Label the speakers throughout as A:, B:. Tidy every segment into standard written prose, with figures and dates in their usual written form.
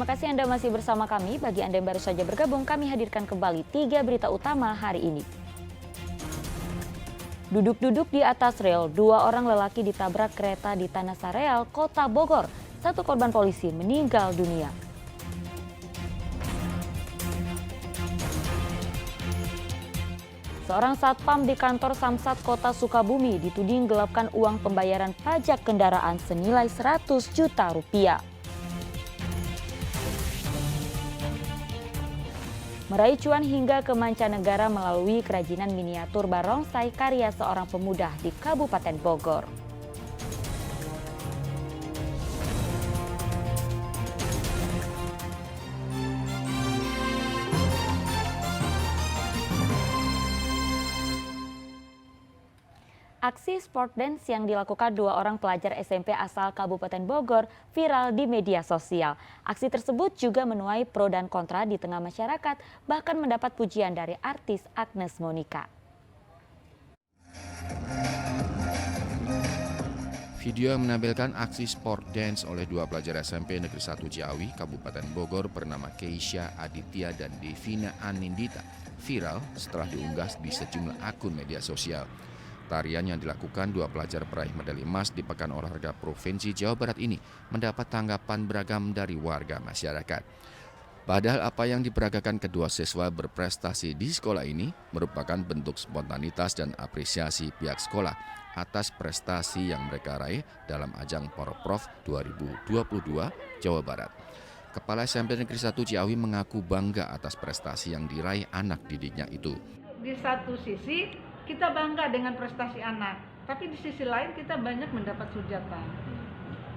A: Terima kasih Anda masih bersama kami. Bagi Anda yang baru saja bergabung, kami hadirkan kembali 3 berita utama hari ini. Duduk-duduk di atas rel, 2 orang lelaki ditabrak kereta di Tanah Sareal, Kota Bogor. 1 korban polisi meninggal dunia. Seorang satpam di kantor Samsat Kota Sukabumi dituding gelapkan uang pembayaran pajak kendaraan senilai 100 juta rupiah. Meraih cuan hingga ke mancanegara melalui kerajinan miniatur barongsai karya seorang pemuda di Kabupaten Bogor. Aksi sport dance yang dilakukan 2 orang pelajar SMP asal Kabupaten Bogor viral di media sosial. Aksi tersebut juga menuai pro dan kontra di tengah masyarakat, bahkan mendapat pujian dari artis Agnes Monica.
B: Video yang menampilkan aksi sport dance oleh 2 pelajar SMP Negeri 1 Ciawi, Kabupaten Bogor bernama Keisha Aditya dan Devina Anindita viral setelah diunggah di sejumlah akun media sosial. Tarian yang dilakukan 2 pelajar peraih medali emas di Pekan Olahraga Provinsi Jawa Barat ini mendapat tanggapan beragam dari warga masyarakat. Padahal apa yang diperagakan kedua siswa berprestasi di sekolah ini merupakan bentuk spontanitas dan apresiasi pihak sekolah atas prestasi yang mereka raih dalam ajang Porprov 2022 Jawa Barat. Kepala SMP Negeri 1 Ciawi mengaku bangga atas prestasi yang diraih anak didiknya itu.
C: Di satu sisi kita bangga dengan prestasi anak, tapi di sisi lain kita banyak mendapat hujatan.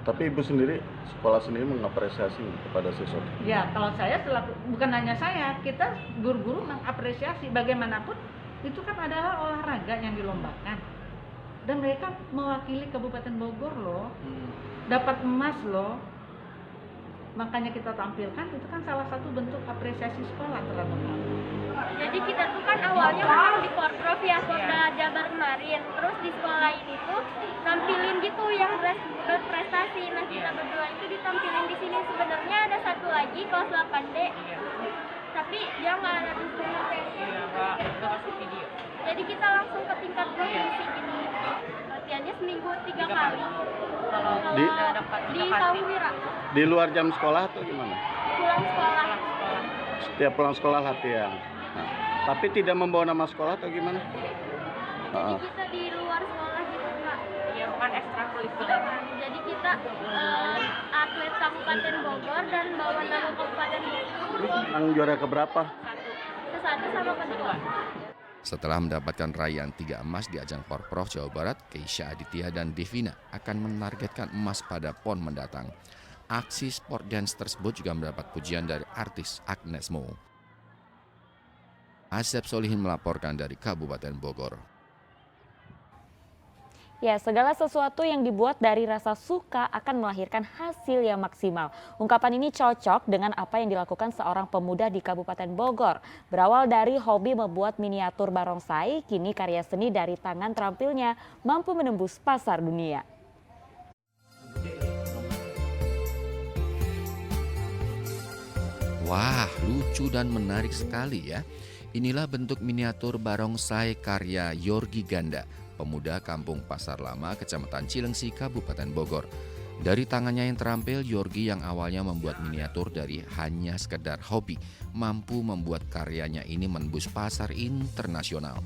D: Tapi Ibu sendiri, sekolah sendiri mengapresiasi kepada siswa?
C: Ya, kalau saya selaku, bukan hanya saya, kita guru-guru mengapresiasi bagaimanapun itu kan adalah olahraga yang dilombakan. Dan mereka mewakili Kabupaten Bogor loh, dapat emas loh. Makanya kita tampilkan, itu kan salah satu bentuk apresiasi sekolah terhadap kami.
E: Jadi kita tuh kan awalnya memang di Porprov ya, Polda Jabar kemarin. Terus di sekolah ini tuh tampilin gitu yang berprestasi. Nah kita berdua itu ditampilin di sini. Sebenarnya ada satu lagi kelas 8D, tapi dia nggak ada di sini. Video. Jadi kita langsung ke tingkat provinsi gini. Latihannya seminggu 3 kali. Di Tauwira.
D: Di luar jam sekolah atau gimana?
E: Pulang sekolah.
D: Setiap pulang sekolah latihan. Nah, tapi tidak membawa nama sekolah atau gimana?
E: Jadi kita di luar sekolah gitu Kak.
C: Ya bukan ekstrakurikuler.
E: Jadi kita atlet Kabupaten Bogor dan bawa nama Kabupaten Bogor.
D: Yang juara keberapa?
E: Ke-1 sama kedua.
B: Setelah mendapatkan raihan 3 emas di ajang Porprov Jawa Barat, Keisha Aditya dan Devina akan menargetkan emas pada PON mendatang. Aksi sport dance tersebut juga mendapat pujian dari artis Agnes Mo. Asep Solihin melaporkan dari Kabupaten Bogor.
A: Ya, segala sesuatu yang dibuat dari rasa suka akan melahirkan hasil yang maksimal. Ungkapan ini cocok dengan apa yang dilakukan seorang pemuda di Kabupaten Bogor. Berawal dari hobi membuat miniatur barongsai, kini karya seni dari tangan terampilnya mampu menembus pasar dunia.
B: Wah, lucu dan menarik sekali ya. Inilah bentuk miniatur barongsai karya Yorgi Ganda, pemuda kampung Pasar Lama, Kecamatan Cilengsi, Kabupaten Bogor. Dari tangannya yang terampil, Yorgi yang awalnya membuat miniatur dari hanya sekedar hobi, mampu membuat karyanya ini menembus pasar internasional.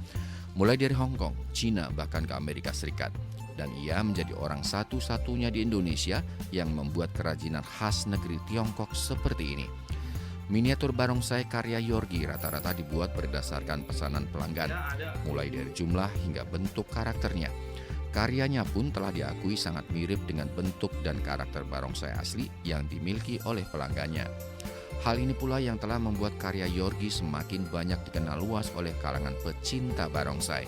B: Mulai dari Hong Kong, Cina, bahkan ke Amerika Serikat. Dan ia menjadi orang satu-satunya di Indonesia yang membuat kerajinan khas negeri Tiongkok seperti ini. Miniatur barongsai karya Yorgi rata-rata dibuat berdasarkan pesanan pelanggan, mulai dari jumlah hingga bentuk karakternya. Karyanya pun telah diakui sangat mirip dengan bentuk dan karakter barongsai asli yang dimiliki oleh pelanggannya. Hal ini pula yang telah membuat karya Yorgi semakin banyak dikenal luas oleh kalangan pecinta barongsai.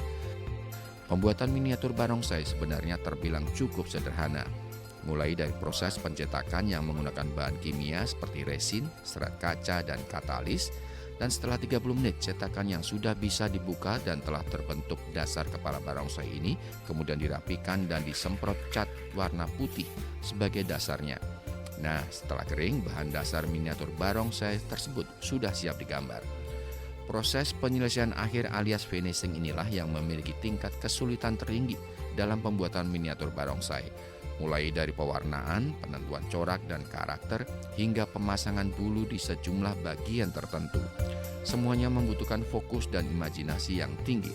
B: Pembuatan miniatur barongsai sebenarnya terbilang cukup sederhana. Mulai dari proses pencetakan yang menggunakan bahan kimia seperti resin, serat kaca, dan katalis. Dan setelah 30 menit cetakan yang sudah bisa dibuka dan telah terbentuk dasar kepala barongsai ini kemudian dirapikan dan disemprot cat warna putih sebagai dasarnya. Nah, setelah kering, bahan dasar miniatur barongsai tersebut sudah siap digambar. Proses penyelesaian akhir alias finishing inilah yang memiliki tingkat kesulitan tertinggi dalam pembuatan miniatur barongsai. Mulai dari pewarnaan, penentuan corak dan karakter, hingga pemasangan bulu di sejumlah bagian tertentu. Semuanya membutuhkan fokus dan imajinasi yang tinggi.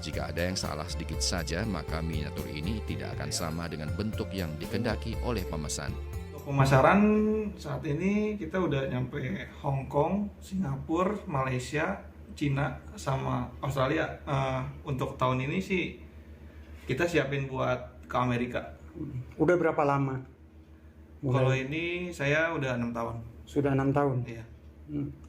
B: Jika ada yang salah sedikit saja, maka miniatur ini tidak akan sama dengan bentuk yang dikehendaki oleh pemesan.
F: Pemasaran saat ini kita udah nyampe Hong Kong, Singapura, Malaysia, Cina, sama Australia. Untuk tahun ini sih kita siapin buat ke Amerika.
G: Udah berapa lama?
F: Kalau ini saya udah 6 tahun.
G: Sudah 6 tahun?
F: Iya.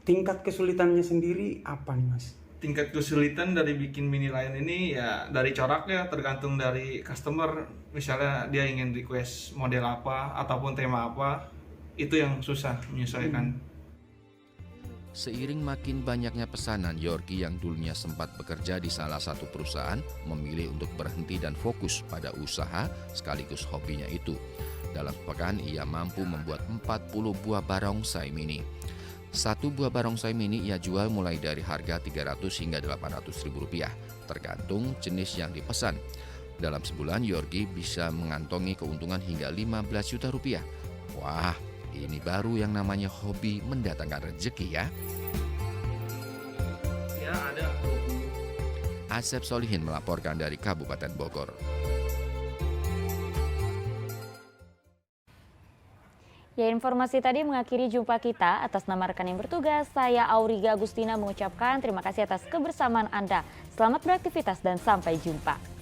G: Tingkat kesulitannya sendiri apa nih Mas?
F: Tingkat kesulitan dari bikin mini line ini ya dari coraknya, tergantung dari customer. Misalnya dia ingin request model apa ataupun tema apa, itu yang susah menyesuaikan.
B: Seiring makin banyaknya pesanan, Yorgi yang dulunya sempat bekerja di salah satu perusahaan memilih untuk berhenti dan fokus pada usaha sekaligus hobinya itu. Dalam sepekan ia mampu membuat 40 buah barongsai mini. Satu buah barongsai mini ia jual mulai dari harga 300 hingga 800 ribu rupiah, tergantung jenis yang dipesan. Dalam sebulan Yorgi bisa mengantongi keuntungan hingga 15 juta rupiah. Wah, ini baru yang namanya hobi mendatangkan rezeki ya.
F: Ya ada.
B: Asep Solihin melaporkan dari Kabupaten Bogor.
A: Ya, informasi tadi mengakhiri jumpa kita. Atas nama rekan yang bertugas, saya Auriga Agustina mengucapkan terima kasih atas kebersamaan Anda. Selamat beraktivitas dan sampai jumpa.